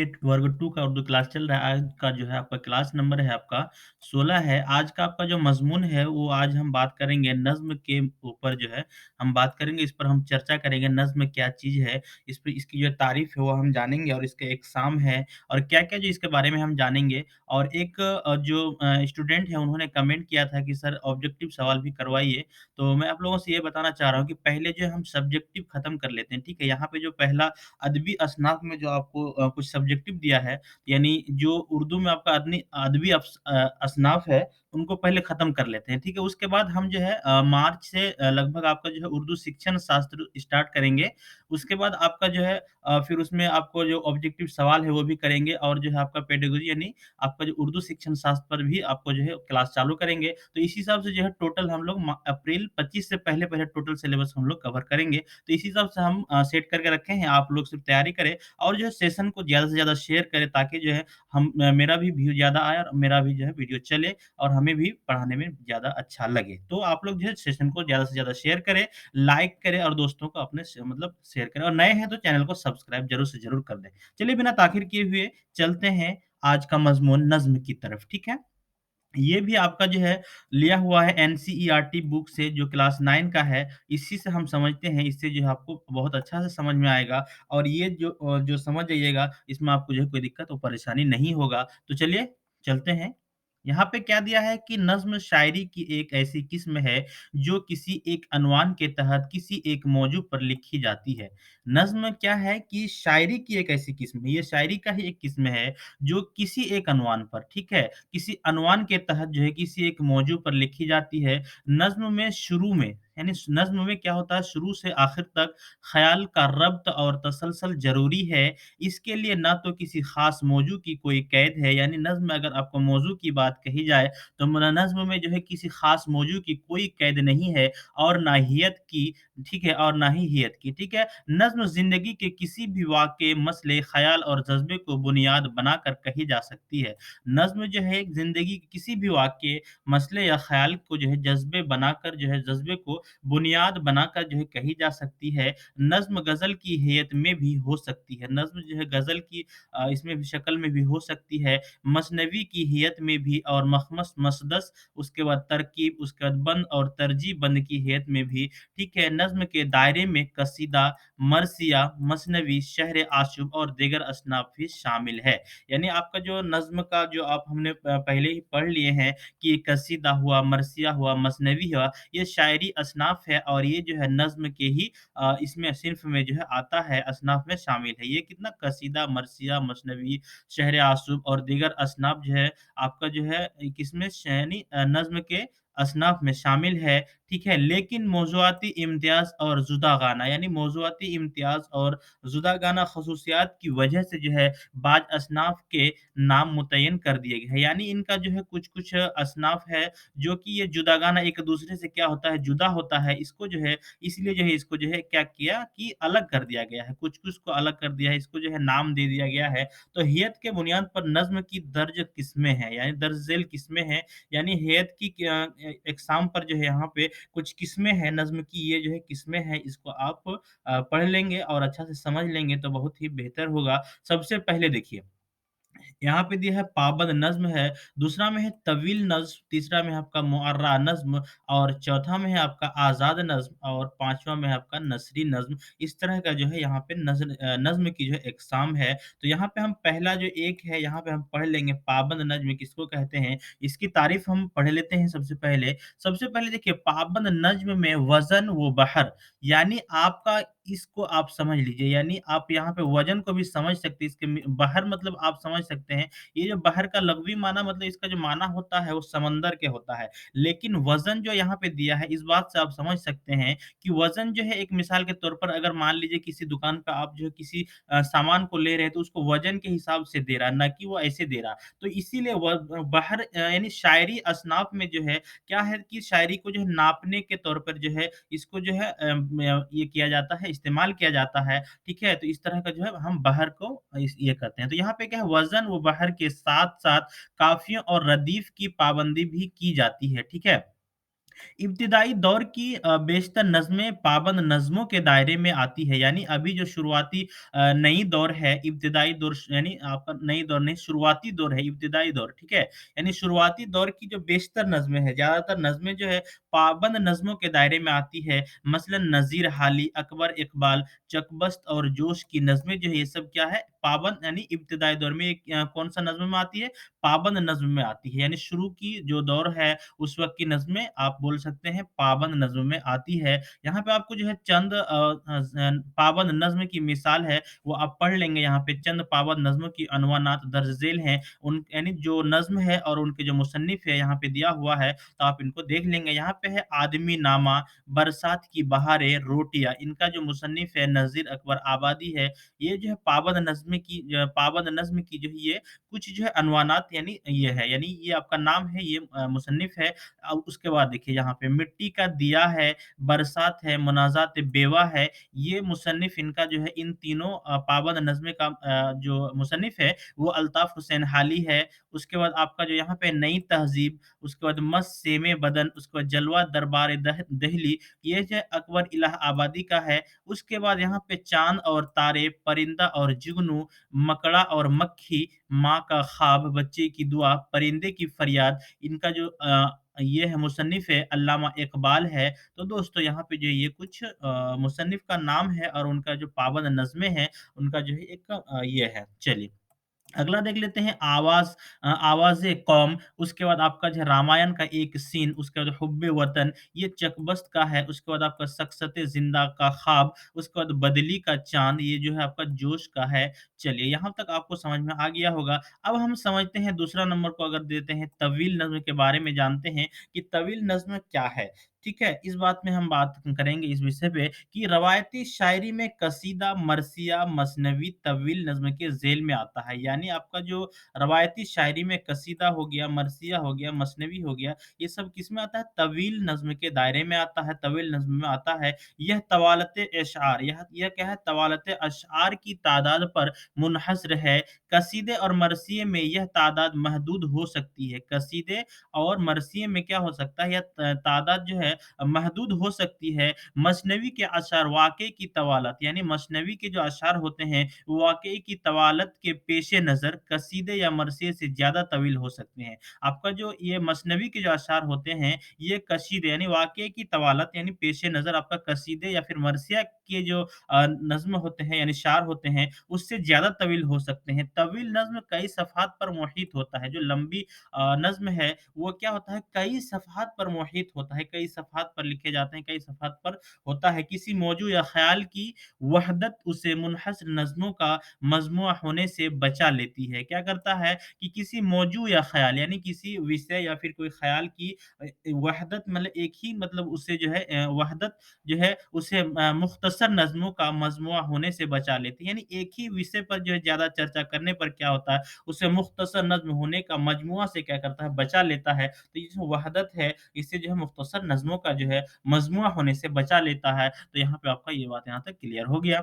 वर्ग 2 का उर्दू क्लास चल रहा है। आज का जो है आपका क्लास नंबर है आपका 16 है। आज का आपका जो मज़मून है वो आज हम बात करेंगे नज़्म के ऊपर जो है हम बात करेंगे, इस पर हम चर्चा करेंगे नज़्म क्या चीज़ है, इस पे इसकी जो तारीफ़ है वो हम जानेंगे और इसका इक़साम है और क्या-क्या जो इसके बारे में हम जानेंगे। और एक जो स्टूडेंट है उन्होंने कमेंट किया था कि सर ऑब्जेक्टिव सवाल भी करवाइए। तो मैं आप लोगों से ये बताना चाह रहा हूँ कि पहले जो है हम सब्जेक्टिव ख़त्म कर लेते हैं, ठीक है? यहाँ पे जो पहला अदबी असनाफ़ में जो आपको कुछ सब्जेक्टिव दिया है, यानी जो उर्दू में आपका अदबी असनाफ़ है, उनको पहले ख़त्म कर लेते हैं, ठीक है? उसके बाद हम जो है मार्च से लगभग आपका जो है उर्दू शिक्षण शास्त्र स्टार्ट करेंगे। उसके बाद आपका जो है फिर उसमें आपको जो ऑब्जेक्टिव सवाल है, वो भी करेंगे और जो है आपका पेडागोजी यानी आपका जो उर्दू शिक्षण शास्त्र पर भी आपको जो है क्लास चालू करेंगे। तो इस हिसाब से जो है टोटल हम लोग अप्रैल 25 से पहले-पहले टोटल सिलेबस हम लोग कवर करेंगे। तो इस हिसाब से हम सेट करके रखे हैं, आप लोग सिर्फ़ तैयारी करें और जो है सेशन को ज़्यादा से ज़्यादा शेयर करें ताकि जो है मेरा भी व्यू ज़्यादा आए और मेरा भी जो है वीडियो चले और हमें भी पढ़ाने में ज़्यादा अच्छा लगे। तो आप लोग जो है सेशन को ज़्यादा से ज़्यादा शेयर करें, लाइक करें और दोस्तों को अपने स मतलब शेयर करें और नए हैं तो चैनल को सब्सक्राइब ज़रूर से ज़रूर कर दें। चलिए बिना ताख़ीर किए हुए चलते हैं आज का मज़मून नज़्म की तरफ, ठीक है? ये भी आपका जो है लिया हुआ है एनसीईआरटी बुक से जो क्लास 9 का है, इसी से हम समझते हैं, इससे जो है आपको बहुत अच्छा से समझ में आएगा और ये जो समझ जाइएगा, इसमें आपको जो है कोई दिक्कत और परेशानी नहीं होगा। तो चलिए चलते हैं। यहाँ पे क्या दिया है कि नज़्म शायरी की एक ऐसी किस्म है, जो किसी एक अनवान के तहत किसी एक मौजू पर लिखी जाती है। नज़्म क्या है कि शायरी की एक ऐसी किस्म है, ये शायरी का ही एक किस्म है, जो किसी एक अनवान पर, ठीक है? किसी अनवान के तहत जो है किसी एक मौजू पर लिखी जाती है। नज़्म में शुरू में यानी नज़्म में क्या होता है शुरू से आखिर तक ख़याल का रब्त और तसलसल ज़रूरी है। इसके लिए ना तो किसी ख़ास मौजू की कोई कैद है यानी नज़्म में अगर आपको मौजू की बात कही जाए तो नज़्म में जो है किसी ख़ास मौजू की कोई कैद नहीं है और ना हियत की, ठीक है? और ना ही हियत की, ठीक है? नज़्म ज़िंदगी के किसी भी वाक़ये, मसले, ख़याल और जज़्बे को बुनियाद बनाकर कही जा सकती है। नज़्म जो है एक ज़िंदगी के किसी भी वाक़ये, मसले या ख़याल को जो है जज़्बे बनाकर जो है जज़्बे को बुनियाद बनाकर जो है कही जा सकती है। नज़्म ग़ज़ल की हैयत में भी हो सकती है। नज़्म जो है ग़ज़ल की इसमें भी शक्ल में भी हो सकती है, मसनवी की हैयत में भी और मख़मस मसदस उसके बाद तरकीब, उसके बाद बंद और तरजीह बंद की हैयत में भी, ठीक है? नज़्म के दायरे में कसीदा, मरसिया, मसनवी, शहर आशूब और दीगर असनाफ़ भी शामिल है। यानी आपका जो नज़्म का जो आप हमने पहले ही पढ़ लिए हैं कि कसीदा हुआ, मरसिया हुआ, मसनवी हुआ, ये शायरी असनाफ़ है और ये जो है नज़्म के ही इसमें सिन्फ़ में जो है आता है, असनाफ़ में शामिल है। ये कितना कसीदा, मरसिया, मसनवी, शहर आशूब और दीगर असनाफ़ जो है आपका जो है किसमें यानी नज़्म के असनाफ़ में शामिल है, ठीक है? लेकिन मौज़ूआती इम्तियाज़ और जुदागाना यानी मौज़ूआती इम्तियाज़ और जुदागाना ख़ुसूसियात की वजह से जो है बाज़ असनाफ़ के नाम मुतय्यन कर दिए गए हैं। यानी इनका जो है कुछ-कुछ असनाफ़ है, जो कि ये जुदागाना एक-दूसरे से क्या होता है, जुदा होता है। इसको जो है इसलिए जो है इसको जो है क्या किया कि अलग कर दिया गया है। कुछ-कुछ को अलग कर दिया है, इसको जो है नाम दे दिया गया है। तो हैयत के बुनियाद पर नज़्म की दर्ज किस्में हैं, यानी दर्ज ज़ेल किस्में हैं, यानी हैयत की इकसाम पर जो है यहाँ पे कुछ किस्में हैं नज़्म की, ये जो है किस्में हैं, इसको आप पढ़ लेंगे और अच्छा से समझ लेंगे तो बहुत ही बेहतर होगा। सबसे पहले देखिए यहाँ पे दिया है पाबंद नज़्म है, दूसरा में है तवील नज़्म, तीसरा में है आपका मुअर्रा नज़्म और चौथा में है आपका आज़ाद नज़्म और पाँचवाँ में है आपका नसरी नज़्म। इस तरह का जो है यहाँ पे नज़्म की जो है इकसाम है। तो यहाँ पे हम पहला जो एक है यहाँ पे हम पढ़ लेंगे पाबंद नज़्म किसको कहते हैं? इसकी तारीफ़ हम पढ़ लेते हैं सबसे पहले। सबसे पहले देखिए पाबंद नज़्म में वज़न व बहर यानी आपका इसको आप समझ लीजिए, यानी आप यहाँ पे वज़न को भी समझ सकते हैं, इसके बहर मतलब आप समझ सकते हैं, ये जो बहर का लग़वी माना मतलब इसका जो माना होता है वो समंदर के होता है। लेकिन वज़न जो यहाँ पे दिया है, इस बात से आप समझ सकते हैं कि वज़न जो है एक मिसाल के तौर पर अगर मान लीजिए किसी दुकान पे आप जो है किसी सामान को ले रहे हैं तो उसको वज़न के हिसाब से दे रहा है, ना कि वो ऐसे दे रहा। तो इसीलिए बहर यानी शायरी असनाफ़ में जो है क्या है कि शायरी को जो है नापने के तौर पर जो है इसको जो है ये किया जाता है, इस्तेमाल किया जाता है, ठीक है? तो इस तरह का जो है हम बहर को इस ये करते हैं। तो यहाँ पे क्या है वज़न व बहर के साथ-साथ काफ़ियों और रदीफ़ की पाबंदी भी की जाती है, ठीक है? इब्तिदाई दौर की बेशतर नज़्में पाबंद नज़्मों के दायरे में आती है, यानी अभी जो शुरुआती नई दौर है, इब्तिदाई दौर यानी आपका नई दौर नहीं, शुरुआती दौर है, इब्तिदाई दौर, ठीक है? यानी शुरुआती दौर की जो बेशतर नज़्में हैं, ज़्यादातर नज़्में जो है पाबंद नज़्मों के दायरे में आती है। मसलन नज़ीर हाली, अकबर इकबाल, चकबस्त और जोश की नज़्में जो है, ये सब क्या है? पाबंद यानी इब्तिदाई दौर में कौन-सा नज़्म में आती है? पाबंद नज़्म में आती है, यानी शुरू की जो दौर है उस वक़्त की नज़्में आप बोल सकते हैं पाबंद नज़्म में आती है। यहाँ पे आपको जो है चंद पाबंद नज़्म की मिसाल है, वो आप पढ़ लेंगे यहाँ पे चंद पाबंद नज़्मों की अनवानात दर्ज ज़ेल हैं। उन यानी जो नज़्म है और उनके जो मुसन्निफ़ है यहाँ पे दिया हुआ है, तो आप इनको देख लेंगे। यहाँ पे है आदमी नामा, बरसात की बहारें, रोटियाँ, इनका जो मुसन्निफ़ है नज़ीर अकबर आबादी है। ये जो है पाबंद नज़्म की जो है ये कुछ जो है अनवानात यानी ये है, यानी ये आपका नाम है, ये मुसन्निफ़ है। अब उसके बाद देखिए यहाँ पे मिट्टी का दिया है, बरसात है, मुनाज़ात बेवा है, ये मुसन्निफ़ इनका जो है इन तीनों पाबंद नज़्म का जो मुसन्निफ़ है वो अल्ताफ़ हुसैन हाली है। उसके बाद आपका जो यहाँ पे नई तहज़ीब, उसके बाद मस्त सेमे बदन, उसके बाद जलवा दरबार दहली, ये जो है अकबर इलाहाबादी का है। उसके बाद यहाँ पे चाँद और तारे, परिंदा और जुगनू, मकड़ा और मक्खी, माँ का ख्वाब, बच्चे की दुआ, परिंदे की फरियाद, इनका जो ये है मुसन्निफ़ है अल्लामा इक़बाल है। तो दोस्तों यहाँ पे जो ये कुछ मुसन्निफ़ का नाम है और उनका जो पाबंद नज़्में हैं, उनका जो है एक ये है। चलिए। अगला देख लेते हैं आवाज़े कौम, उसके बाद आपका जो है रामायण का एक सीन, उसके बाद हुब्बे वतन, ये चकबस्त का है, उसके बाद आपका सकसते ज़िंदा का ख्वाब, उसके बाद बदली का चाँद, ये जो है आपका जोश का है। चलिए, यहाँ तक आपको समझ में आ गया होगा। अब हम समझते हैं दूसरा नंबर को अगर देते हैं तवील नज़्म के बारे में जानते हैं कि तवील नज़्म क्या है? ठीक है? इस बात में हम बात करेंगे इस विषय पे कि रवायती शायरी में कसीदा, मरसिया, मसनवी तवील नज़्म के ज़ेल में आता है। यानी आपका जो रवायती शायरी में कसीदा हो गया, मरसिया हो गया, मसनवी हो गया, ये सब किसमें आता है? तवील नज़्म के दायरे में आता है, तवील नज़्म में आता है। यह तवालत-ए-अशआर यह क्या है? तवालत-ए-अशआर की तादाद पर मुनहसर है। कसीदे और मरसिये में यह तादाद महदूद हो सकती है। कसीदे और मरसिये में क्या हो सकता है? यह तादाद जो है महदूद हो सकती है। मसनवी के अशार वाक़े की तवालत यानी मसनवी के जो अशार होते हैं, वाक़ई की तवालत के पेशे नज़र कसीदे या मरसिए से ज़्यादा तवील हो सकते हैं। आपका जो ये मसनवी के जो अशार होते हैं, ये कशीदे यानी वाक़े की तवालत यानी पेशे नज़र आपका कसीदे या फिर मरसिया के जो नज़्म होते हैं यानी शार होते हैं, उससे ज़्यादा तवील हो सकते हैं। तवील नज़्म कई सफ़हात पर मुहित होता है, जो लंबी नज़्म है वो क्या होता है कई सफ़हात पर मुहित होता है, कई सफ़हात पर लिखे जाते हैं, कई सफ़हात पर होता है। किसी मौजू या ख़्याल की वहदत उसे मुनहसर नज़्मों का मजमूआ होने से बचा लेती है। क्या करता है कि किसी मौजू या ख़्याल यानी किसी विषय या फिर कोई ख़्याल की वहदत मतलब एक ही मतलब उससे जो है वहदत जो है उसे मुख्तसर नज़्मों का मजमूआ होने से बचा लेती है। यानी एक ही विषय पर जो है ज़्यादा चर्चा करने पर क्या होता है, उसे मुख्तसर नज़्म होने का मजमूआ से क्या करता है, बचा लेता है। तो ये जो वहदत है, इससे जो है मुख्तसर नज़्मों का जो है मजमूआ होने से बचा लेता है। तो यहाँ पे आपका ये बात यहाँ तक क्लियर हो गया।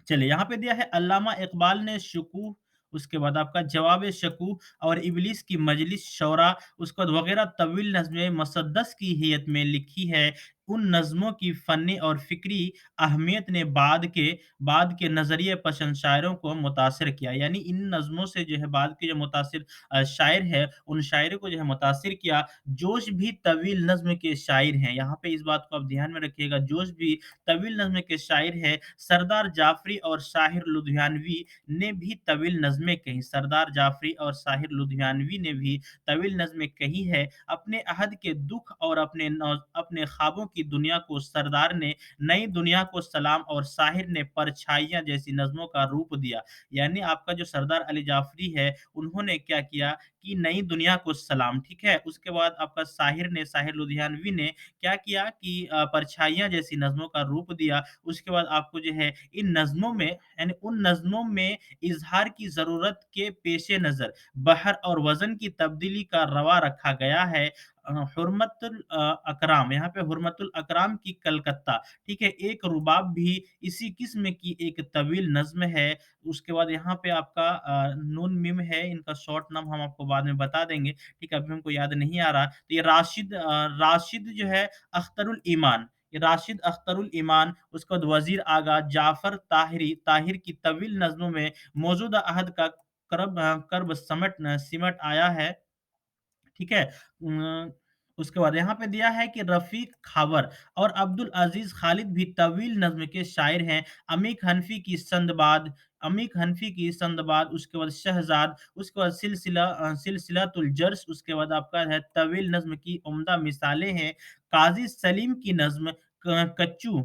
चलिए, यहाँ पे दिया है अल्लामा इक़बाल ने शुकूह, उसके बाद आपका जवाब शकूह और इब्लीस की मजलिस शौरा, उसके बाद वगैरह तवील नज़्में मसद्दस की हैयत में लिखी है। उन नज़्मों की फ़न्नी और फ़िक्री अहमियत ने बाद के नज़रिए पसंद शायरों को मुतासिर किया। यानी इन नज़्मों से जो है बाद के जो मुतासिर शायर हैं, उन शायरों को जो है मुतासिर किया। जोश भी तवील नज़्म के शायर हैं। यहाँ पे इस बात को आप ध्यान में रखिएगा, जोश भी तवील नज़्म के शायर हैं। सरदार जाफ़री और शाहिर लुधियानवी ने भी तवील नज़्में कहीं। सरदार जाफ़री और शाहिर लुधियानवी ने भी तवील नज़्में कही है। अपने अहद के दुःख और अपने ख्वाबों की दुनिया को सरदार ने नई दुनिया को सलाम और शाहिर ने परछाइयाँ जैसी नज़्मों का रूप दिया। यानी आपका जो सरदार अली जाफ़री है, उन्होंने क्या किया कि नई दुनिया को सलाम, ठीक है? उसके बाद आपका शाहिर लुधियानवी ने क्या किया कि परछाइयाँ जैसी नज़्मों का रूप दिया। उसके बाद आपको जो है इन नज़्मों में यानी उन नज़्मों में इज़हार की ज़रूरत के पेशे नज़र बहर और वज़न की तब्दीली का रवा रखा गया है। हुर्मतुल अकराम, यहाँ पे हुर्मतुल अकराम की कलकत्ता, ठीक है? एक रुबाब भी इसी किस्म की एक तवील नज़्म है। उसके बाद यहाँ पे आपका नून मीम है, इनका शॉर्ट नाम हम आपको बाद में बता देंगे, ठीक है? अभी हमको याद नहीं आ रहा। तो ये राशिद जो है अख्तरुल ईमान, ये राशिद अख्तरुल ईमान, उसके बाद वज़ीर आगा जाफ़र ताहिर की तवील नज़्मों में मौजूदा अहद का कर्ब सिमट आया है। ठीक है? उसके बाद यहाँ पे दिया है कि रफ़ीक खावर और अब्दुल अज़ीज़ खालिद भी तवील नज़्म के शायर हैं। अमीक हनफ़ी की संदबाद, उसके बाद शहज़ाद, उसके बाद सिलसिलातुल जर्स, उसके बाद आपका है तवील नज़्म की उम्दा मिसालें हैं। काज़ी सलीम की नज़्म कच्चू,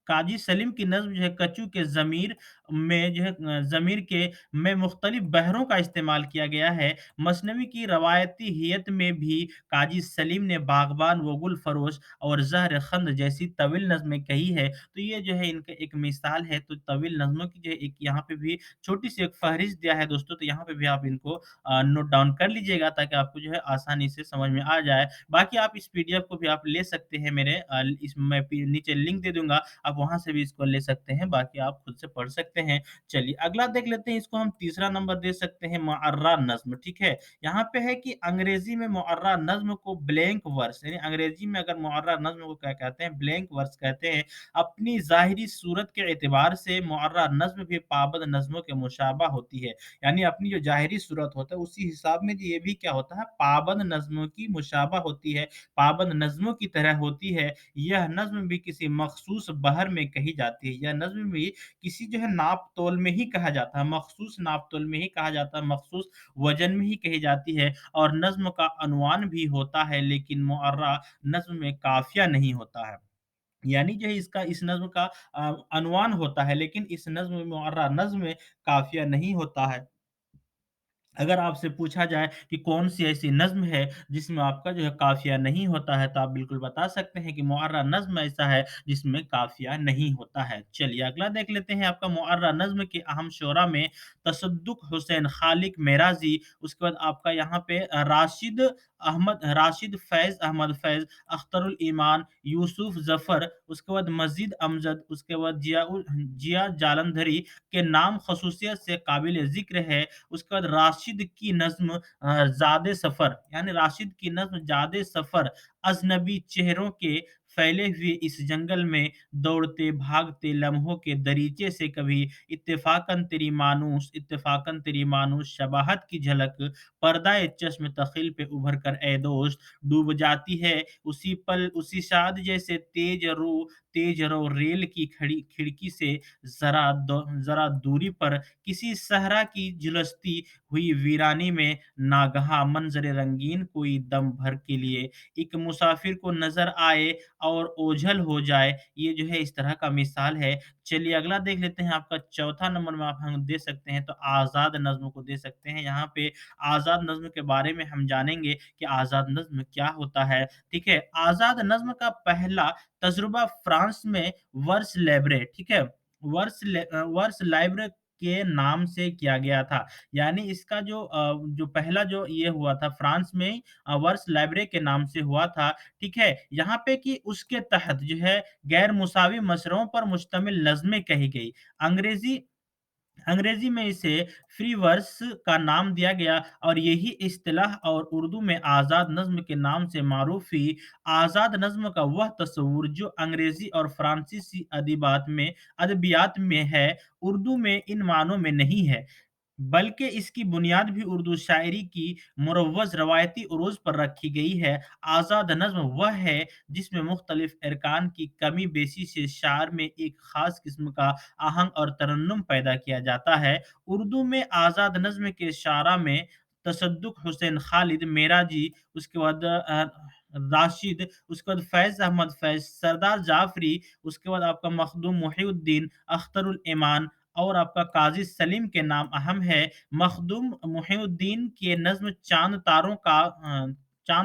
काजी सलीम की नज़्म जो है कच्चू के ज़मीर में जो है ज़मीर के में मुख्तलिफ़ बहरों का इस्तेमाल किया गया है। मसनवी की रवायती हियत में भी काजी सलीम ने बाग़बान व गुल फ़रोश और ज़हर-ए-ख़ंद जैसी तवील नज़्में कही है। तो ये जो है इनका एक मिसाल है, तो तवील नज़्मों की जो है एक यहाँ पे भी छोटी-सी एक फ़हरिस्त दिया है दोस्तों, तो यहाँ पे भी आप इनको नोट डाउन कर लीजिएगा ताकि आपको जो है आसानी से समझ में आ जाए। बाकी आप इस पीडीएफ को भी आप ले सकते हैं मेरे इस मैं पी नीचे लिंक दे दूँगा, आप वहाँ से भी इसको ले सकते हैं, बाकी आप खुद से पढ़ सकते हैं। चलिए अगला देख लेते हैं, इसको हम तीसरा नंबर दे सकते हैं मुअर्रा नज़्म, ठीक है? यहाँ पे है कि अंग्रेज़ी में मुअर्रा नज़्म को ब्लैंक वर्स यानी अंग्रेज़ी में अगर मुअर्रा नज़्म को क्या कहते हैं? ब्लैंक वर्स कहते हैं। अपनी ज़ाहिरी सूरत के एतबार से मुअर्रा नज़्म भी पाबंद नज़्मों के मुशाबह होती है। यानी अपनी जो ज़ाहिरी सूरत होता है उसी हिसाब में ये भी क्या होता है? पाबंद नज़्मों की मुशाबह होती है, पाबंद नज़्मों की तरह होती है। यह नज़्म भी किसी मख़सूस बहर में कही जाती है। यह नज़्म भी किसी जो है नाप-तोल में ही कहा जाता है, मख़सूस नाप-तोल में ही कहा जाता है, मख़सूस वज़न में ही कही जाती है और नज़्म का अनवान भी होता है, लेकिन मुअर्रा नज़्म में काफ़िया नहीं होता है। यानी जो है इसका इस नज़्म का अनवान होता है, लेकिन इस नज़्म में मुअर्रा नज़्म में काफ़िया नहीं होता है। अगर आपसे पूछा जाए कि कौन-सी ऐसी नज़्म है जिसमें आपका जो है काफ़िया नहीं होता है, तो आप बिल्कुल बता सकते हैं कि मुअर्रा नज़्म ऐसा है जिसमें काफ़िया नहीं होता है। चलिए अगला देख लेते हैं आपका मुअर्रा नज़्म के अहम शुरा में तसद्दुक़ हुसैन, खालिक मेराज़ी, उसके बाद आपका यहाँ पे राशिद फ़ैज़, अख्तरुल ईमान, यूसुफ़ ज़फ़र, उसके बाद मज़ीद अमजद, उसके बाद जिया जालंधरी के नाम ख़ुसूसियत से काबिल ज़िक्र है। उसके बाद राशिद की नज़्म ज़ादे सफ़र यानी राशिद की नज़्म ज़ादे सफ़र, अजनबी चेहरों के फैले हुए इस जंगल में दौड़ते भागते लम्हों के दरीचे से कभी इत्तेफ़ाकन तेरी मानूस शबाहत की झलक पर्दाए चश्म तख़िल पे उभर कर ए दोस्त डूब जाती है उसी पल उसी शाद जैसे तेज रो रेल की खड़ी खिड़की से ज़रा दूरी पर किसी सहरा की झुलसती हुई वीरानी में नागहा मंज़र रंगीन कोई दम भर के लिए एक मुसाफ़िर को नज़र आए और ओझल हो जाए, ये जो है इस तरह का मिसाल है। चलिए अगला देख लेते हैं आपका चौथा नंबर में आप हम दे सकते हैं तो आज़ाद नज़्म को दे सकते हैं। यहाँ पे आज़ाद नज़्म के बारे में हम जानेंगे कि आज़ाद नज़्म क्या होता है, ठीक है? आज़ाद नज़्म का पहला तजुर्बा फ्रांस में वर्स लैब्रे, ठीक है? वर्स लाइब्रे के नाम से किया गया था। यानी इसका जो पहला जो ये हुआ था फ्रांस में वर्स लाइब्रे के नाम से हुआ था, ठीक है? यहाँ पे कि उसके तहत जो है गैर मुसावी मसरों पर मुश्तमिल नज़्में कही गई। अंग्रेज़ी अंग्रेज़ी में इसे फ्री वर्स का नाम दिया गया और यही इस्तिलाह और उर्दू में आज़ाद नज़्म के नाम से मारूफ़ हुई। आज़ाद नज़्म का वह तस्वुर जो अंग्रेज़ी और फ़्रांसीसी अदबियात में है, उर्दू में इन मानों में नहीं है। बल्कि इसकी बुनियाद भी उर्दू शायरी की मुरव्वज़ रवायती उरूज़ पर रखी गई है। आज़ाद नज़्म वह है जिसमें मुख्तलिफ़ अरकान की कमी बेशी से शार में एक ख़ास किस्म का आहंग और तरन्नुम पैदा किया जाता है। उर्दू में आज़ाद नज़्म के शारा में तसद्दुक़ हुसैन खालिद मेराजी, उसके बाद राशिद, उसके बाद फ़ैज़, सरदार जाफ़री, उसके बाद आपका मखदूम मुहिउद्दीन, अख्तरुल ईमान और आपका काज़ी सलीम के नाम अहम है। मखदूम मुहिउद्दीन के नज़्म चाँद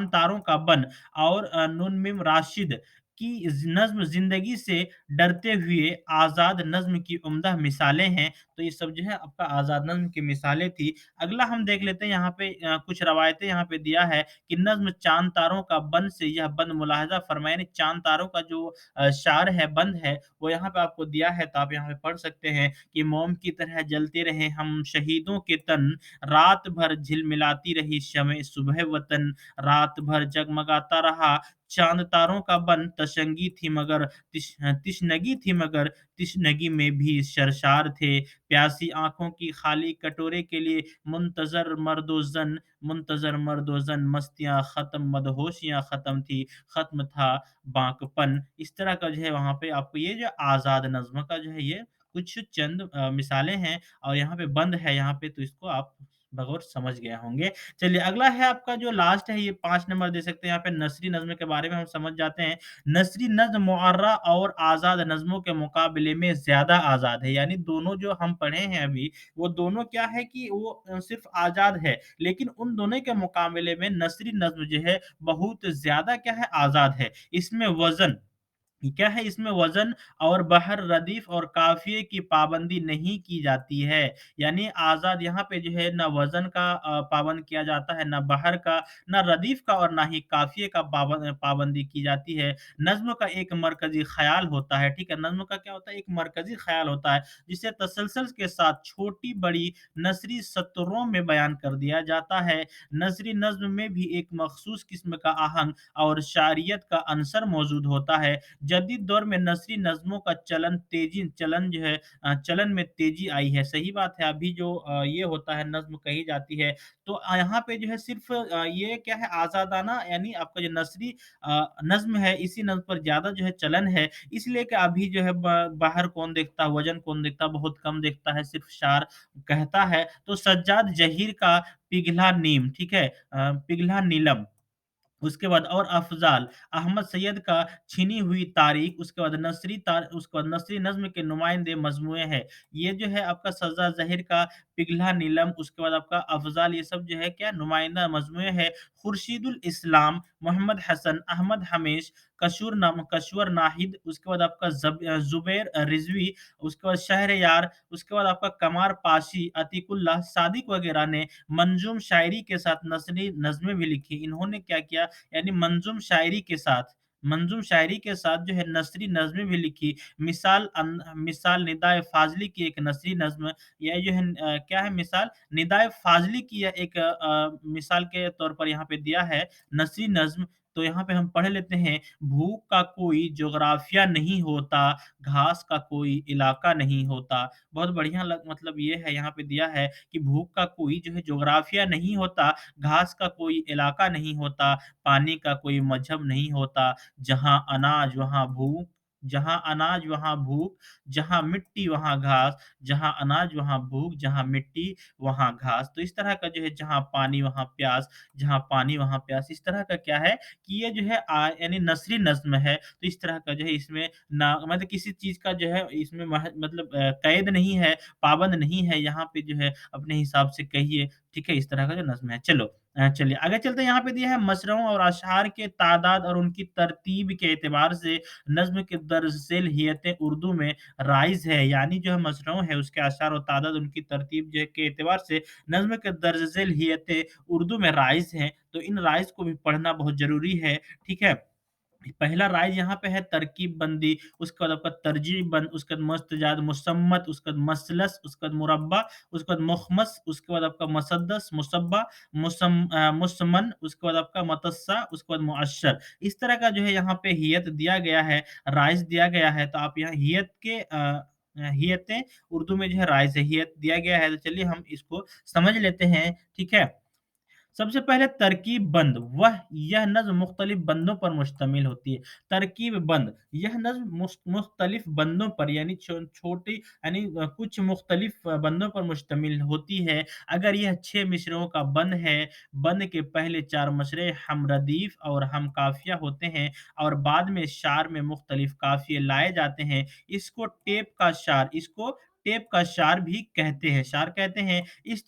तारों का बन और नून मीम राशिद कि नज़्म ज़िंदगी से डरते हुए आज़ाद नज़्म की उम्दा मिसालें हैं। तो ये सब जो है आपका आज़ाद नज़्म की मिसालें थी। अगला हम देख लेते हैं यहाँ पे कुछ रवायतें यहाँ पे दिया है कि नज़्म चाँद तारों का बंद से यह बंद मुलाहज़ा फरमाएँ, यानी चाँद तारों का जो शार है, बंद है, वो यहाँ पे आपको दिया है, तो आप यहाँ पे पढ़ सकते हैं कि मोम की तरह जलते रहे हम शहीदों के तन, रात भर झिलमिलाती रही शमए सुबह वतन, रात भर जगमगाता रहा चाँद तारों का बन, तशंगी थी मगर तिश्नगी थी मगर तिश्नगी में भी शरशार थे। प्यासी आँखों की खाली कटोरे के लिए मुंतज़र मर्दो ज़न, मस्तियाँ ख़त्म, मदहोशियाँ ख़त्म थी, ख़त्म था बाँकपन। इस तरह का जो है वहाँ पे आपको ये जो आज़ाद नज़्म का जो है ये कुछ चंद मिसालें हैं और यहाँ पे बंद है यहाँ पे, तो इसको आप बगौर समझ गए होंगे। चलिए अगला है आपका जो लास्ट है, ये 5 नंबर दे सकते हैं यहाँ पे नस्री नज़्म के बारे में हम समझ जाते हैं। नस्री नज़्म मुअर्रा और आज़ाद नज़्मों के मुकाबले में ज़्यादा आज़ाद है, यानी दोनों जो हम पढ़े हैं अभी, वो दोनों क्या है कि वो सिर्फ़ आज़ाद है, लेकिन उन दोनों के मुकाबले में नस्री नज़्म जो है बहुत ज़्यादा क्या है आज़ाद है। इसमें वज़न क्या है, इसमें वज़न और बहर, रदीफ़ और काफ़िये की पाबंदी नहीं की जाती है। यानी आज़ाद यहाँ पे जो है ना वज़न का पाबंद किया जाता है, ना बहर का, ना रदीफ़ का और ना ही काफ़िये का पाबंदी की जाती है। नज़्म का एक मरकज़ी ख़याल होता है, ठीक है? नज़्म का क्या होता है? एक मरकज़ी ख़याल होता है, जिसे तसलसल के साथ छोटी-बड़ी नस्री सत्रों में बयान कर दिया जाता है। नज़्री नज़्म में भी एक मख़सूस किस्म का आहंग और शायरियत का अंसर मौजूद होता है। जदीद दौर में नस्री नज़्मों का चलन जो है चलन में तेज़ी आई है। सही बात है, अभी जो ये होता है नज़्म कही जाती है, तो यहाँ पे जो है सिर्फ़ ये क्या है आज़ादाना यानी आपका जो नस्री नज़्म है, इसी नज़्म पर ज़्यादा जो है चलन है। इसलिए कि अभी जो है बाहर कौन देखता है, वज़न कौन देखता है, बहुत कम देखता है, सिर्फ़ शार कहता है। तो सज्जाद ज़हीर का पिघला नीम, ठीक है? पिघला नीलम उसके बाद और अफ़ज़ाल, अहमद सैयद का छिनी हुई तारीख, उसके बाद नसरी नज़्म के नुमाइंदे मजमूए हैं। ये जो है आपका सज़ा ज़हीर का पिघला नीलम, उसके बाद आपका अफ़ज़ाल, ये सब जो है क्या नुमाइंदा मजमूए हैं। खुर्शीदुल इस्लाम, मोहम्मद हसन, अहमद हमीश, कशवर नाहिद, उसके बाद आपका ज़ुबैर रिज़वी, उसके बाद शहरयार, उसके बाद आपका कमार पाशी, अतीकुल्लाह, सादिक वगैरह ने मंजूम शायरी के साथ नस्री नज़्में भी लिखी। इन्होंने क्या किया यानी मंज़ूम शायरी के साथ जो है नस्री नज़्में भी लिखी। मिसाल निदाए फ़ाज़ली की एक नस्री नज़्म, यह जो है क्या है मिसाल निदाए फ़ाज़ली की यह एक मिसाल के तौर पर यहाँ पे दिया है नस्री नज़्म। तो यहाँ पे हम पढ़ लेते हैं, भूख का कोई जोग्राफ़िया नहीं होता, घास का कोई इलाका नहीं होता। बहुत बढ़िया मतलब ये है यहाँ पे दिया है कि भूख का कोई जो है जोग्राफ़िया नहीं होता, घास का कोई इलाका नहीं होता, पानी का कोई मज़हब नहीं होता, जहाँ अनाज वहाँ भूख, जहाँ मिट्टी वहाँ घास, जहाँ अनाज वहाँ भूख, जहाँ मिट्टी वहाँ घास। तो इस तरह का जो है जहाँ पानी वहाँ प्यास, जहाँ पानी वहाँ प्यास, इस तरह का क्या है कि ये जो है यानी नस्री नज़्म है, तो इस तरह का जो है इसमें ना मतलब किसी चीज़ का जो है इसमें मतलब कैद नहीं है, पाबंद नहीं है, यहाँ पे जो है अपने हिसाब से कहिए, ठीक है? इस तरह का जो नज़्म है। चलिए आगे चलते हैं, यहाँ पे दिया है मसरओं और अशआर के तादाद और उनकी तरतीब के एतबार से नज़्म के दर्ज ज़ेल हियतें उर्दू में राइज़ है, यानी जो है मसरऊ है उसके अशआर और तादाद उनकी तरतीब जो है के एतबार से नज़्म के दर्ज ज़ेल हियतें उर्दू में राइज़ हैं, तो इन राइज़ को भी पढ़ना बहुत ज़रूरी है, ठीक है? पहला राइज़ यहाँ पे है तरकीब बंदी, उसके बाद आपका तरजीह बंद, उसके बाद मस्तजाद, मुसम्मत, उसके बाद मसलस, उसके बाद मुरब्बा, उसके बाद मुखमस, उसके बाद आपका मसद्दस, मुसब्बा, मुसमन, उसके बाद आपका मतस्सा, उसके बाद मुअश्शर। इस तरह का जो है यहाँ पे हियत दिया गया है, राइज़ दिया गया है, तो आप यहाँ हियत के हियतें उर्दू में जो है राइज़ है, हियत दिया गया है, तो चलिए हम इसको समझ लेते हैं, ठीक है? सबसे पहले तरकीब बंद, वह यह नज़्म मुख्तलिफ़ बंदों पर मुश्तमिल होती है। तरकीब बंद, यह नज़्म मुख्तलिफ़ बंदों पर यानी छोटी यानी कुछ मुख्तलिफ़ बंदों पर मुश्तमिल होती है। अगर यह 6 मिसरों का बंद है, बंद के पहले 4 मिसरे हम रदीफ़ और हम काफ़िया होते हैं और बाद में शार में मुख्तलिफ़ काफ़िये लाए जाते हैं। इसको टेप का शार भी कहते हैं, शार कहते हैं। इस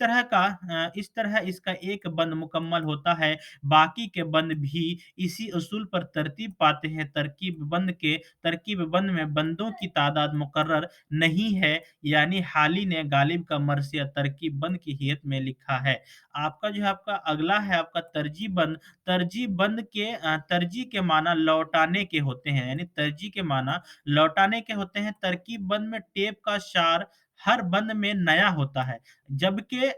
तरह इसका एक बंद मुकम्मल होता है, बाकी के बंद भी इसी उसूल पर तरतीब पाते हैं। तरकीब बंद में बंदों की तादाद मुकर्रर नहीं है, यानी हाली ने गालिब का मरसिया तरकीब बंद की हैयत में लिखा है। आपका जो है आपका अगला है आपका तरजीह बंद। तरजीह के माना लौटाने के होते हैं, यानी तरजीह के माना लौटाने के होते हैं। तरकीब बंद में टेप का शार हर बंद में नया होता है, जबकि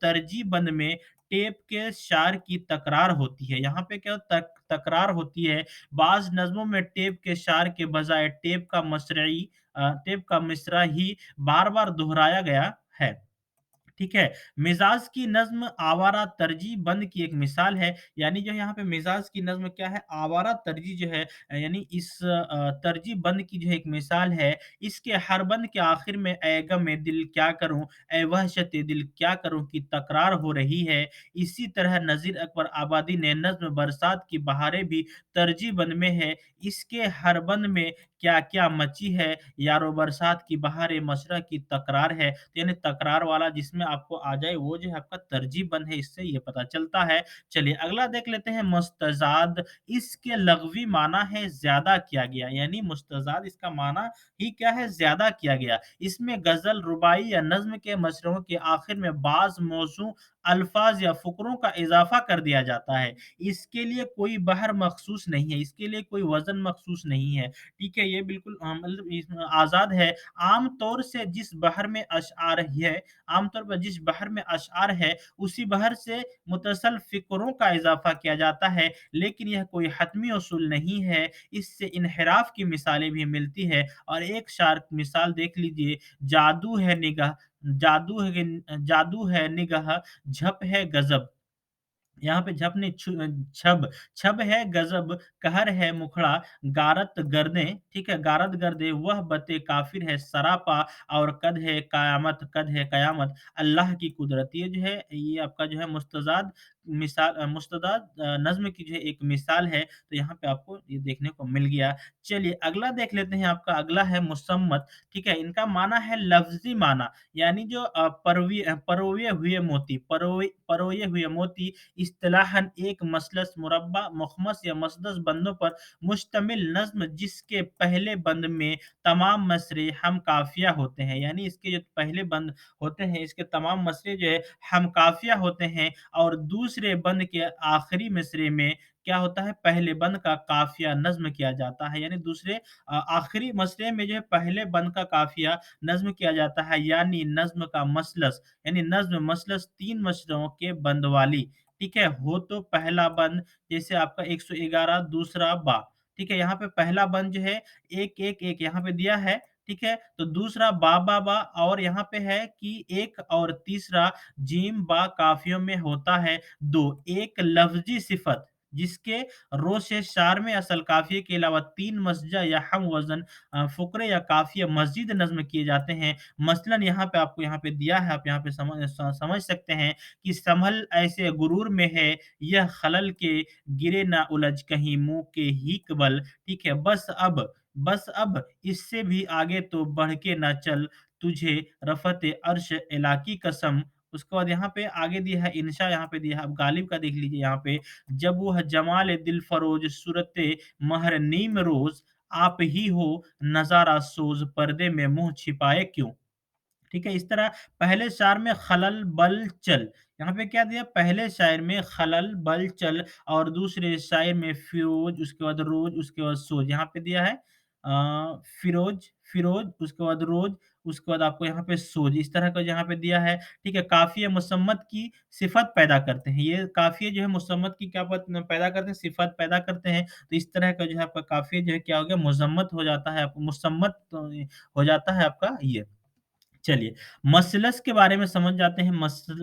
तरजीह बंद में टेप के शार की तकरार होती है। यहाँ पे क्या तकरार होती है। बाज़ नज़्मों में टेप के शार के बजाय टेप का मिसरा ही बार-बार दोहराया गया है। ठीक है? मिज़ाज की नज़्म आवारा तरजीह बंद की एक मिसाल है, यानी जो यहाँ पे मिज़ाज की नज़्म क्या है, आवारा तरजीह जो है यानी इस तरजीह बंद की जो है एक मिसाल है। इसके हर बंद के आखिर में ऐ गम दिल क्या करूँ, ऐ वहशत दिल क्या करूँ की तकरार हो रही है। इसी तरह नज़ीर अकबर आबादी ने नज़्म बरसात की बहारें भी तरजीह बंद में है। इसके हर बंद में क्या-क्या मची है, यारो बरसात की बहारें मशरक़ की तकरार है। यानी तकरार वाला जिसमें आपको आ जाए वो जो है आपका तरजीह बंद है, इससे ये पता चलता है। चलिए अगला देख लेते हैं मुस्तज़ाद। इसके लग़वी माना है ज़्यादा किया गया, यानी मुस्तज़ाद इसका माना ही क्या है, ज़्यादा किया गया। इसमें ग़ज़ल, रुबाई या नज़्म के मसरों के आखिर में बाज़ मौज़ू अल्फ़ाज़ या फ़ुकरों का इज़ाफ़ा कर दिया जाता है। इसके लिए कोई बहर मख़सूस नहीं है, इसके लिए कोई वज़न मख़सूस नहीं है। ठीक है? ये बिल्कुल मतलब इसमें आज़ाद है। आम तौर से जिस बहर में अशआर है आम तौर पर जिस बहर में अशआर है, उसी बहर से मुतसल फ़िक्रों का इज़ाफ़ा किया जाता है, लेकिन यह कोई हतमी उसूल नहीं है। इससे इन्हिराफ़ की मिसालें भी मिलती हैं और एक शार्क मिसाल देख लीजिए, जादू है निगाह जादू है निगाह, झप है गज़ब। यहाँ पे झप नहीं छब, छब है गज़ब, कहर है मुखड़ा, गारत गर्दें, ठीक है? गारत गर्दें, वह बते काफ़िर है सरापा और कद है कयामत, अल्लाह की कुदरत। ये जो है, ये आपका जो है मुस्तदाद नज़्म की जो है एक मिसाल है, तो यहाँ पे आपको ये देखने को मिल गया। चलिए अगला देख लेते हैं, आपका अगला है मुसम्मत, ठीक है? इनका माना है लफ़्ज़ी माना, यानी जो परोए हुए मोती इस्तिलाहन एक मसलस मुरब्बा, मुखमस या मसदस बंदों पर मुश्तमिल नज़्म जिसके पहले बंद में तमाम मसरे हम काफ़िया होते हैं। यानी इसके जो पहले बंद होते हैं, इसके तमाम मसरे जो है हम काफ़िया होते हैं और दूसरे बंद के आखिरी मिसरे में क्या होता है, पहले बंद का काफ़िया नज़्म किया जाता है। यानी आखिरी मसरे में जो है पहले बंद का काफ़िया नज़्म किया जाता है, यानी नज़्म का मसलस, यानी नज़्म मसलस 3 मसरों के बंद वाली, ठीक है? हो तो पहला बंद जैसे आपका 111 दूसरा बा, ठीक है? यहाँ पे पहला बंद जो है 1-1-1 यहाँ पे दिया है, ठीक है? तो दूसरा बा, बा, बा और यहाँ पे है कि 1 और तीसरा जीम बा काफ़ियों में होता है 2। एक लफ़्ज़ी सिफ़त जिसके रो से शार में असल काफ़िये के अलावा 3 मस्जा या हम वज़न फ़ुक़रे या काफ़िया मज़ीद नज़्म किए जाते हैं। मसलन यहाँ पे आपको यहाँ पे दिया है, आप यहाँ पे समझ सकते हैं कि संभल ऐसे गुरूर में है, यह खलल के गिरे ना उलझ कहीं मुँह के हीक बल, ठीक है? बस अब इससे भी आगे तो बढ़ के ना चल, तुझे रफ़त अर्श इला की कसम। उसके बाद यहाँ पे आगे दिया है इंशा, यहाँ पे दिया है, आप गालिब का देख लीजिए यहाँ पे, जब वह जमाल दिल फरोज सूरत महर नीम रोज़, आप ही हो नज़ारा सोज़ पर्दे में मुँह छिपाए क्यों? ठीक है? इस तरह पहले शार में खलल बल चल, यहाँ पे क्या दिया, पहले शायर में खलल बल चल और दूसरे शायर में फिरोज, उसके बाद रोज, उसके बाद सोज। यहाँ पे दिया है फिरोज फिरोज, उसके बाद रोज, उसके बाद आपको यहाँ पे सोज। इस तरह का यहाँ पे दिया है, ठीक है? काफ़िया मुसम्मत की सिफ़त पैदा करते हैं। ये काफ़िये जो है मुसम्मत की क्या पैदा करते हैं, सिफ़त पैदा करते हैं। तो इस तरह का जो है आपका काफ़िया जो है क्या हो गया, मुज़म्मत हो जाता है, आपको मुसम्मत हो जाता है आपका ये। चलिए, मसलस के बारे में समझ जाते हैं।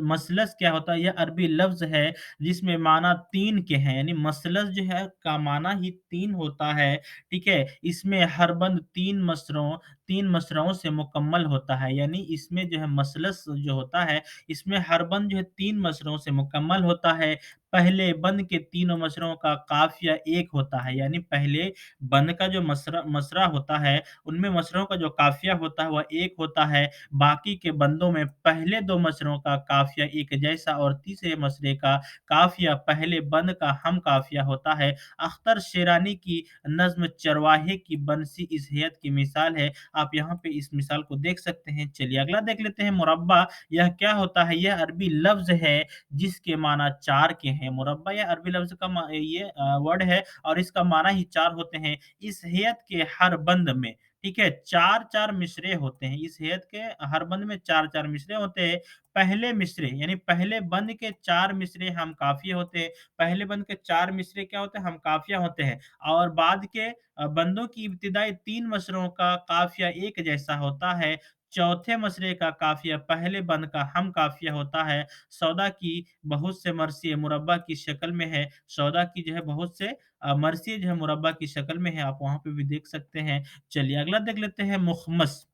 मसलस क्या होता है? यह अरबी लफ्ज़ है जिसमें माना 3 के हैं, यानी मसलस जो है का माना ही 3 होता है, ठीक है? इसमें हर बंद 3 मसरों 3 मसरों से मुकम्मल होता है। यानी इसमें जो है मसलस जो होता है, इसमें हर बंद जो है 3 मसरों से मुकम्मल होता है। पहले बंद के तीनों मसरों का काफ़िया एक होता है, यानी पहले बंद का जो मसरा होता है, उनमें मसरों का जो काफ़िया होता है, वह एक होता है। बाकी के बंदों में पहले 2 मसरों का काफ़िया एक जैसा और तीसरे मसरे का काफ़िया पहले बंद का हम काफ़िया होता है। अख्तर शेरानी की नज़्म चरवाहे की बंसी इस हैत की मिसाल है। आप यहाँ पे इस मिसाल को देख सकते हैं। चलिए अगला देख लेते हैं मुरब्बा। यह क्या होता है? यह अरबी लफ्ज़ है जिसके माना 4 के हैं। मुरब्बा या अरबी लफ्ज़ का ये वर्ड है और इसका माना ही 4 होते हैं। इस हैत के हर बंद में, ठीक है, 4-4 मिसरे होते हैं। इस हैत के हर बंद में 4-4 मिसरे होते हैं। पहले मिसरे यानी पहले बंद के 4 मिसरे हम काफ़िया होते हैं। पहले बंद के 4 मिसरे क्या होते हैं? हम काफ़िया होते हैं और बाद के बंदों की इब्तिदाई 3 मसरों का काफ़िया एक जैसा होता है। चौथे मसरे का काफ़िया पहले बंद का हम काफ़िया होता है। सौदा की बहुत से मरसिए मुरब्बा की शक्ल में है। सौदा की जो है बहुत से मरसिए जो है मुरब्बा की शक्ल में है। आप वहाँ पे भी देख सकते हैं। चलिए अगला देख लेते हैं मुखमस।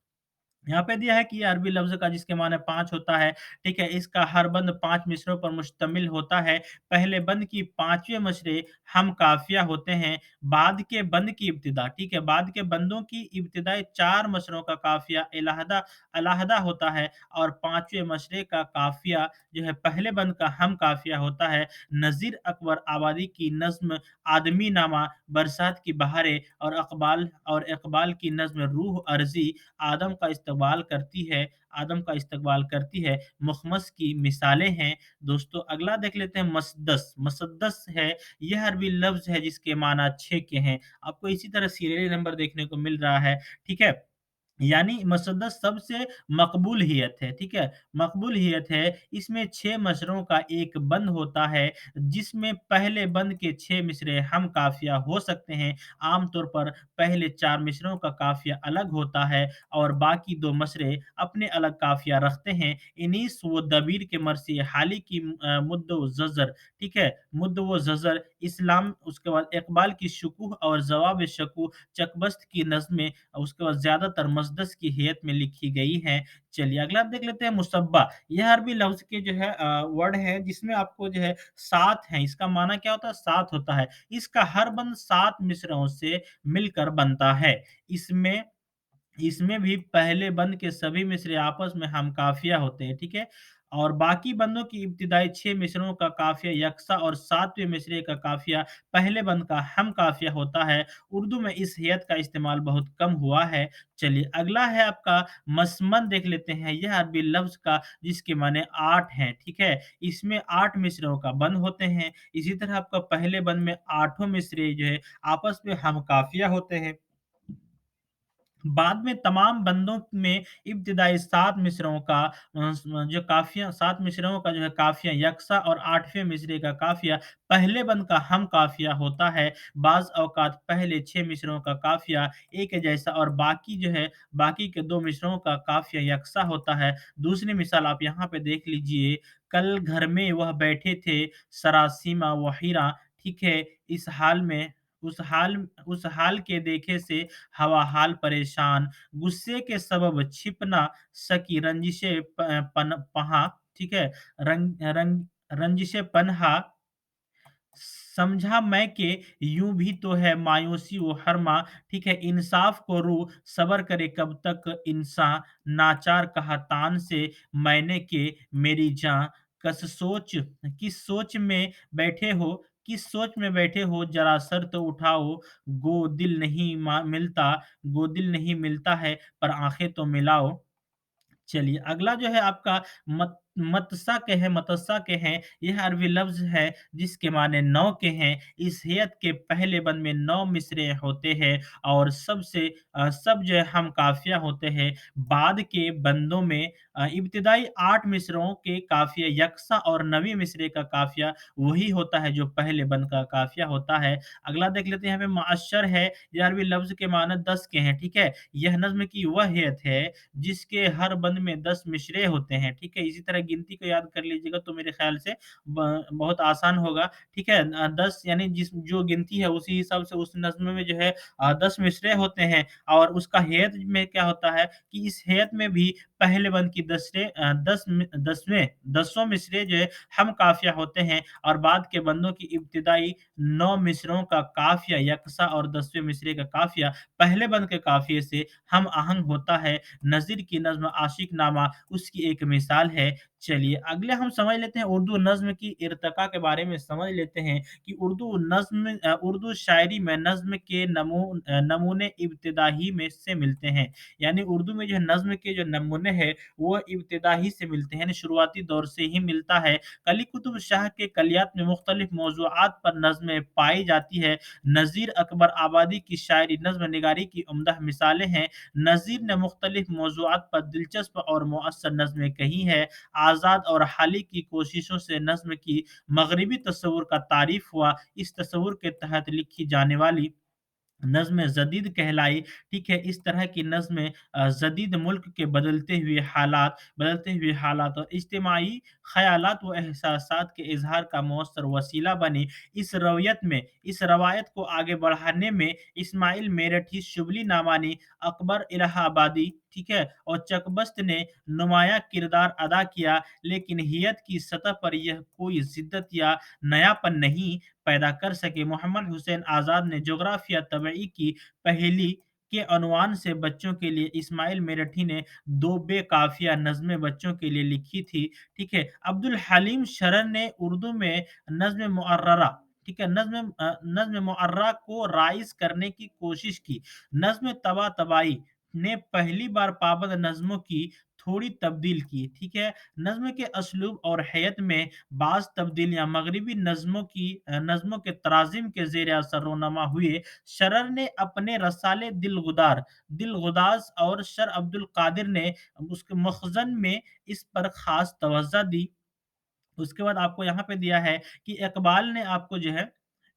यहाँ पे दिया है कि ये अरबी लफ्ज़ का जिसके माने 5 होता है, ठीक है? इसका हर बंद 5 मिसरों पर मुश्तमिल होता है। पहले बंद की 5वें मिसरे हम काफ़िया होते हैं, बाद के बंद की इब्तिदा, ठीक है? बाद के बंदों की इब्तिदाई 4 मिसरों का काफ़िया अलहदा होता है और 5वें मिसरे का काफ़िया जो है पहले बंद का हम काफ़िया होता है। नज़ीर अकबर आबादी की नज़्म आदमी नामा, बरसात की बहारें और इकबाल की नज़्म रूह अर्ज़ी आदम का इस्तकबाल करती है। मुखमस की मिसालें हैं। दोस्तों अगला देख लेते हैं मसदस। मसदस है, यह अरबी लफ्ज़ है जिसके माना 6 के हैं। आपको इसी तरह सीरियल नंबर देखने को मिल रहा है, ठीक है? यानी मसद्दस सबसे मकबूल हियत है, ठीक है? मकबूल हियत है, इसमें 6 मसरों का एक बंद होता है, जिसमें पहले बंद के 6 मिसरे हम काफ़िया हो सकते हैं। आम तौर पर पहले 4 मिसरों का काफ़िया अलग होता है और बाकी 2 मसरे अपने अलग काफ़िया रखते हैं। इनीस व दबीर के मरसी हाली की मुद्द व ज़ज़र, ठीक है? मुद्द व ज़ज़र, इस्लाम, उसके बाद इक़बाल की शुकुह और जवाब शकूह, चकबस्त की नज़्में, उसके बाद ज़्यादातर मसदस की हैयत में लिखी गई हैं। चलिए अगला देख लेते हैं मुसब्बा। यह अरबी लफ्ज़ के जो है वर्ड है जिसमें आपको जो है 7 हैं। इसका माना क्या होता है? 7 होता है। इसका हर बंद 7 मिसरों से मिलकर बनता है। इसमें इसमें भी पहले बंद के सभी मिसरे आपस में हम काफ़िया होते हैं, ठीक है? और बाकी बंदों की इब्तिदाई 6 मिसरों का काफ़िया यकसा और 7वें मिसरे का काफ़िया पहले बंद का हम काफ़िया होता है। उर्दू में इस हैयत का इस्तेमाल बहुत कम हुआ है। चलिए अगला है आपका मसमन देख लेते हैं। यह अरबी लफ्ज़ का जिसके माने 8 हैं, ठीक है? इसमें 8 मिसरों का बंद होते हैं। इसी तरह आपका पहले बंद में आठों मिसरे जो है आपस में हम काफ़िया होते हैं। बाद में तमाम बंदों में इब्तिदाई 7 मिसरों का जो काफ़िया 7 मिसरों का जो है काफ़िया यकसा और 8वें मिसरे का काफ़िया पहले बंद का हम काफ़िया होता है। बाज़ औक़ात पहले 6 मिसरों का काफ़िया एक जैसा और बाकी जो है बाकी के 2 मिसरों का काफ़िया यकसा होता है। दूसरी मिसाल आप यहाँ पे देख लीजिए, कल घर में वह बैठे थे सरासीमा व हीरा, ठीक है? उस हाल के देखे से हवा हाल परेशान, गुस्से के सबब छिप ना सकी रंजिशे पहा, ठीक है? रंग रंग रंजिशे पनहा, समझा मैं कि यूँ भी तो है मायूसी व हरमा, ठीक है? इंसाफ को रूह सब्र करे कब तक इंसान, नाचार कहा तान से मैंने कि मेरी जाँ, कस सोच किस सोच में बैठे हो किस सोच में बैठे हो ज़रा सर तो उठाओ, गो दिल नहीं मिलता है पर आँखें तो मिलाओ। चलिए, अगला जो है आपका मतस्सा के हैं, यह अरबी लफ्ज़ है जिसके माने 9 के हैं। इस हैयत के पहले बंद में 9 मिसरे होते हैं और सब जो है हम काफ़िया होते हैं। बाद के बंदों में इब्तिदाई 8 मिसरों के काफ़िया यकसा और नवीं मिसरे का काफ़िया वही होता है जो पहले बंद का काफ़िया होता है। अगला देख लेते हैं, यहाँ पे मुअश्शर है, ये अरबी लफ्ज़ के माना 10 के हैं, ठीक है? यह नज़्म की वह हैत है जिसके हर बंद में 10 मिसरे होते हैं, ठीक है? इसी तरह गिनती को याद कर लीजिएगा तो मेरे ख़्याल से बहुत आसान होगा, ठीक है? 10 यानी जिस जो गिनती है उसी हिसाब से उस नज़्म में जो है 10 मिसरे होते हैं और उसका हैत में क्या होता है कि इस हैत में भी पहले बंद की 10वें मिसरे जो है हम काफ़िया होते हैं और बाद के बंदों की इब्तिदाई 9 मिसरों का काफ़िया यकसा और 10वें मिसरे का काफ़िया पहले बंद के काफ़िये से हम आहंग होता है। नज़ीर की नज़्म आशिक नामा उसकी एक मिसाल है। चलिए अगले हम समझ लेते हैं उर्दू नज़्म की इर्तिक़ा के बारे में समझ लेते हैं कि उर्दू शायरी में नज़्म के नमूने इब्तिदाई में से मिलते हैं। यानी उर्दू में जो नज़्म के जो नमूने हैं वो इब्तिदाई से मिलते हैं, यानी शुरुआती दौर से ही मिलता है। कली कुतुब शाह के कलियात में मुख्तलिफ मौज़ूआत पर नज़्में पाई जाती है। नज़ीर अकबर आबादी की शायरी नज़्म निगारी की उम्दा मिसालें हैं। नज़ीर ने मुख्तलिफ मौज़ूआत पर दिलचस्प और मुअस्सर नज़्में कही हैं। आज़ाद और हाली की कोशिशों से नज़्म की मग़रिबी तसव्वुर का तारीफ़ हुआ। इस तसव्वुर के तहत लिखी जाने वाली नज़्म जदीद कहलाई, ठीक है? इस तरह की नज़्में जदीद मुल्क के बदलते हुए हालात और इज्तिमाई ख़यालात व एहसासात के इज़हार का मौसर वसीला बनी। इस रवायत को आगे बढ़ाने में इस्माइल मेरठी, शुबली नामानी, अकबर इलाहाबादी, ठीक है? और चकबस्त ने नुमायाँ किरदार अदा किया, लेकिन हियत की सतह पर यह कोई ज़िद्दत या नयापन नहीं पैदा कर सके। मोहम्मद हुसैन आज़ाद ने जोग्राफिया तबई की पहेली के अनवान से बच्चों के लिए, इस्माइल मेरठी ने 2 बेकाफ़िया नज़्में बच्चों के लिए लिखी थी, ठीक है? अब्दुल हलीम शरर ने उर्दू में नज़्म मुअर्ररा, ठीक है? नज़्म मुअर्रा को राइज़ करने की कोशिश की। नज़्म तबातबाई ने पहली बार पाबंद नज़्मों की थोड़ी तब्दील की, ठीक है? नज़्म के असलूब और हैयत में बाज़ तब्दीलियाँ मग़रिबी नज़्मों के तराज़िम के ज़ेर असर रोनमा हुए। शरर ने अपने रसाले दिलगुदाज़ और शर अब्दुल कादिर ने उसके मख़ज़न में इस पर ख़ास तवज्जो दी। उसके बाद आपको यहाँ पे दिया है कि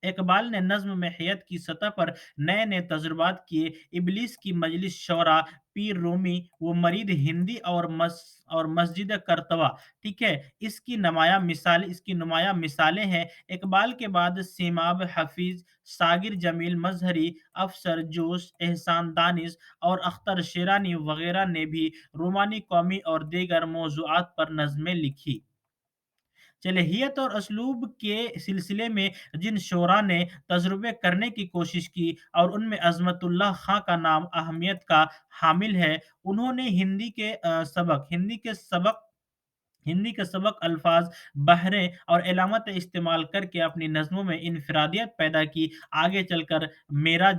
इकबाल ने नज़्म में हैयत की सतह पर नए-नए तजुर्बात किए। इब्लीस की मजलिस शौरा, पीर रूमी, वो मरीद हिंदी और मस्जिद करतवा, ठीक है? इसकी नुमायाँ मिसालें हैं। इकबाल के बाद सीमाब हफ़ीज़, सागिर जमील मज़हरी, अफ़सर जोश, एहसान दानिश और अख्तर शेरानी वग़ैरह ने भी रोमानी कौमी और दीगर मौज़ूआत पर नज़्में लिखी। चलिए और असलूब के सिलसिले में जिन शोरा ने तजुर्बे करने की कोशिश की और उनमें अज़मतुल्लाह खां का नाम अहमियत का हामिल है, उन्होंने हिंदी के सबक अल्फाज, बहरें और एलामतें इस्तेमाल करके अपनी नज़्मों में इनफ़रादियत पैदा की। आगे चलकर मीरा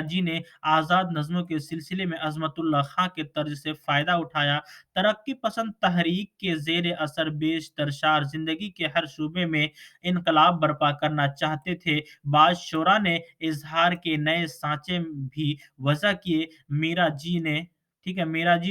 जी ने आज़ाद नज़्मों के सिलसिले में अज़मतुल्लाह खां के तर्ज से फ़ायदा उठाया। तरक्की पसंद तहरीक के ज़ेर असर बेशतर शार ज़िंदगी के हर शूबे में इनकलाब बर्पा करना चाहते थे। बाज़ शोरा ने इज़हार के नए साँचे भी वज़ा किए। मीरा जी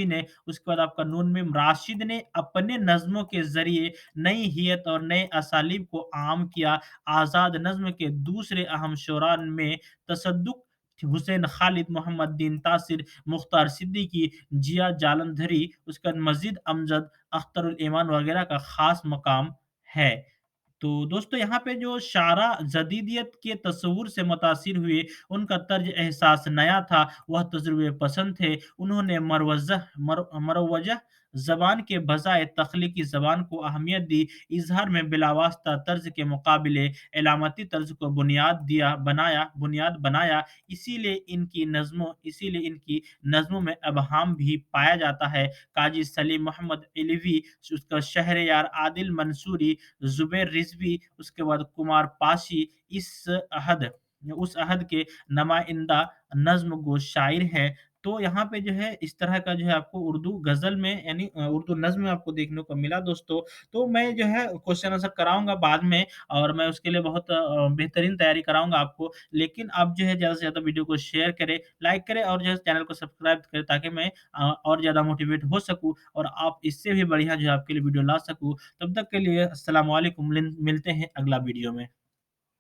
ने उसके बाद आपका नून मीम राशिद ने अपने नज़्मों के ज़रिए नई हियत और नए असालीब को आम किया। आज़ाद नज़्म के दूसरे अहम शोरा में तसद्दुक़, हुसैन खालिद, मोहम्मद दीन तासिर, मुख्तार सिद्दीकी, जिया जालंधरी, उसके बाद मजीद अमजद, अख्तरुल ईमान वगैरह का ख़ास मकाम है। तो दोस्तों यहाँ पे जो शारा जदीदियत के तस्वुर से मुतासिर हुए, उनका तर्ज एहसास नया था, वह तजुर्बे पसंद थे। उन्होंने मरोवजह ज़बान के बजाय तख्लीकी ज़बान को अहमियत दी। इज़हार में बिलावास्ता तर्ज के मुकाबले एलामती तर्ज को बुनियाद बनाया। इसीलिए इनकी नज़्मों में अबहाम भी पाया जाता है। काजी सलीम मोहम्मद इलवी, उसका शहरयार आदिल मंसूरी, ज़ुबैर रिज़वी, उसके बाद कुमार पाशी उस अहद के नुमाइंदा नज़्म गो शायर हैं। तो यहाँ पे जो है इस तरह का जो है आपको उर्दू गज़ल में यानी उर्दू नज़्म में आपको देखने को मिला दोस्तों। तो मैं जो है क्वेश्चन आंसर कराऊँगा बाद में और मैं उसके लिए बहुत बेहतरीन तैयारी कराऊँगा आपको। लेकिन आप जो है ज़्यादा से ज़्यादा वीडियो को शेयर करें, लाइक करें और जो है चैनल को सब्सक्राइब करें ताकि मैं और ज़्यादा मोटिवेट हो सकूँ और आप इससे भी बढ़िया जो है आपके लिए वीडियो ला सकूँ। तब तक के लिए अस्सलाम वालेकुम मिलते हैं अगला वीडियो में।